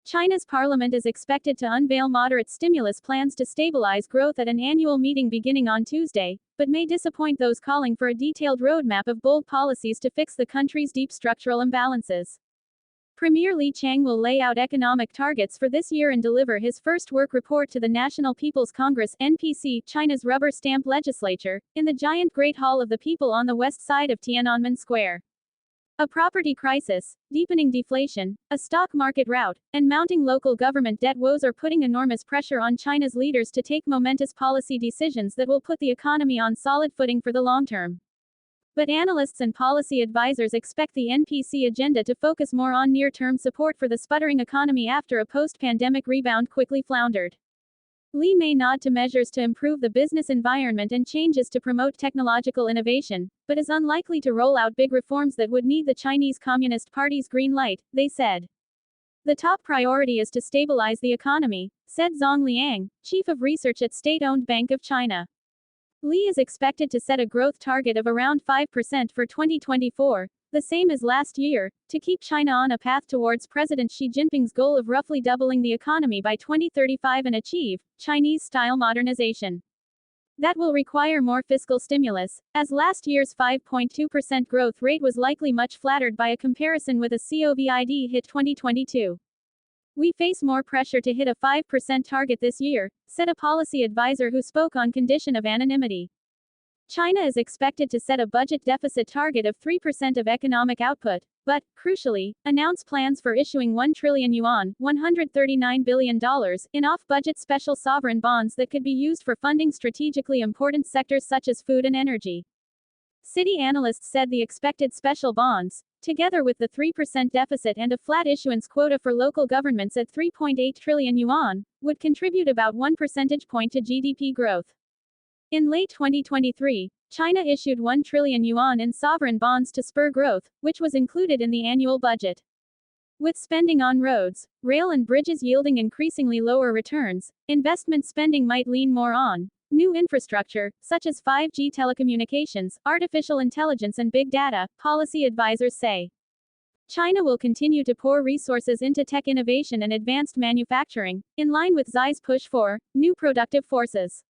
China's parliament is expected to unveil moderate stimulus plans to stabilize growth at an annual meeting beginning on Tuesday, but may disappoint those calling for a detailed roadmap of bold policies to fix the country's deep structural imbalances. Premier Li Qiang will lay out economic targets for this year and deliver his first work report to the National People's Congress (NPC), China's rubber stamp legislature, in the giant Great Hall of the People on the west side of Tiananmen Square. A property crisis, deepening deflation, a stock market rout, and mounting local government debt woes are putting enormous pressure on China's leaders to take momentous policy decisions that will put the economy on solid footing for the long term. But analysts and policy advisors expect the NPC agenda to focus more on near-term support for the sputtering economy after a post-pandemic rebound quickly floundered. Li may nod to measures to improve the business environment and changes to promote technological innovation, but is unlikely to roll out big reforms that would need the Chinese Communist Party's green light, they said. The top priority is to stabilize the economy, said Zhong Liang, chief of research at state-owned Bank of China. Li is expected to set a growth target of around 5% for 2024, the same as last year, to keep China on a path towards President Xi Jinping's goal of roughly doubling the economy by 2035 and achieve Chinese-style modernization. That will require more fiscal stimulus, as last year's 5.2% growth rate was likely much flattered by a comparison with a COVID hit 2022. We face more pressure to hit a 5% target this year, said a policy advisor who spoke on condition of anonymity. China is expected to set a budget deficit target of 3% of economic output, but, crucially, announce plans for issuing 1 trillion yuan $139 billion in off-budget special sovereign bonds that could be used for funding strategically important sectors such as food and energy. Citi analysts said the expected special bonds, together with the 3% deficit and a flat issuance quota for local governments at 3.8 trillion yuan, would contribute about 1 percentage point to GDP growth. In late 2023, China issued 1 trillion yuan in sovereign bonds to spur growth, which was included in the annual budget. With spending on roads, rail and bridges yielding increasingly lower returns, investment spending might lean more on new infrastructure, such as 5G telecommunications, artificial intelligence and big data, policy advisors say. China will continue to pour resources into tech innovation and advanced manufacturing, in line with Xi's push for new productive forces.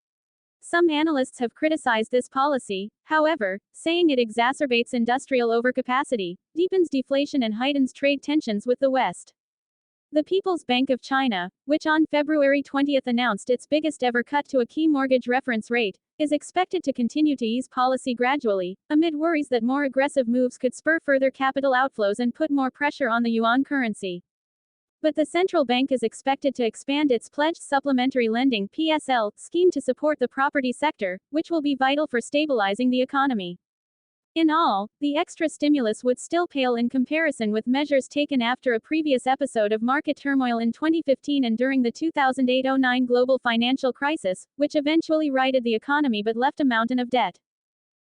Some analysts have criticized this policy, however, saying it exacerbates industrial overcapacity, deepens deflation and heightens trade tensions with the West. The People's Bank of China, which on February 20 announced its biggest ever cut to a key mortgage reference rate, is expected to continue to ease policy gradually, amid worries that more aggressive moves could spur further capital outflows and put more pressure on the yuan currency. But the central bank is expected to expand its Pledged Supplementary Lending (PSL) scheme to support the property sector, which will be vital for stabilizing the economy. In all, the extra stimulus would still pale in comparison with measures taken after a previous episode of market turmoil in 2015 and during the 2008-09 global financial crisis, which eventually righted the economy but left a mountain of debt.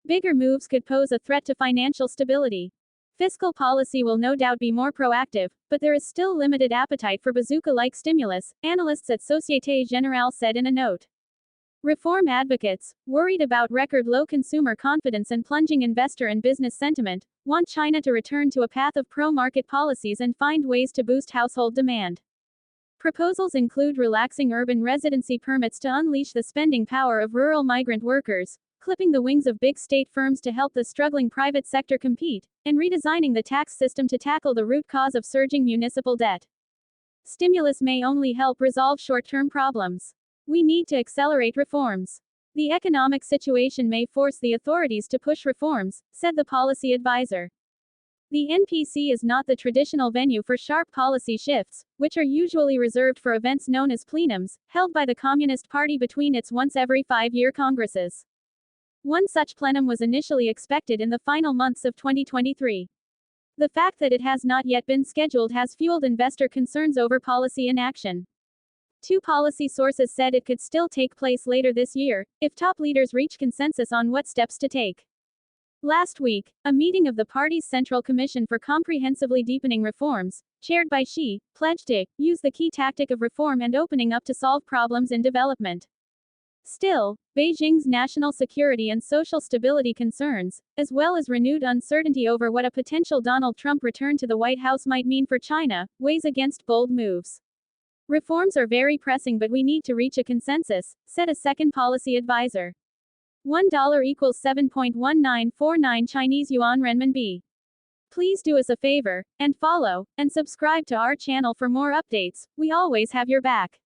Bigger moves could pose a threat to financial stability. Fiscal policy will no doubt be more proactive, but there is still limited appetite for bazooka-like stimulus, analysts at Société Générale said in a note. Reform advocates, worried about record-low consumer confidence and plunging investor and business sentiment, want China to return to a path of pro-market policies and find ways to boost household demand. Proposals include relaxing urban residency permits to unleash the spending power of rural migrant workers, clipping the wings of big state firms to help the struggling private sector compete, and redesigning the tax system to tackle the root cause of surging municipal debt. Stimulus may only help resolve short-term problems. We need to accelerate reforms. The economic situation may force the authorities to push reforms, said the policy advisor. The NPC is not the traditional venue for sharp policy shifts, which are usually reserved for events known as plenums, held by the Communist Party between its once every 5-year congresses. One such plenum was initially expected in the final months of 2023. The fact that it has not yet been scheduled has fueled investor concerns over policy inaction. Two policy sources said it could still take place later this year, if top leaders reach consensus on what steps to take. Last week, a meeting of the party's Central Commission for Comprehensively Deepening Reforms, chaired by Xi, pledged to use the key tactic of reform and opening up to solve problems in development. Still, Beijing's national security and social stability concerns, as well as renewed uncertainty over what a potential Donald Trump return to the White House might mean for China, weighs against bold moves. Reforms are very pressing, but we need to reach a consensus, said a second policy advisor. $1 equals 7.1949 Chinese yuan renminbi. Please do us a favor, and follow, and subscribe to our channel for more updates. We always have your back.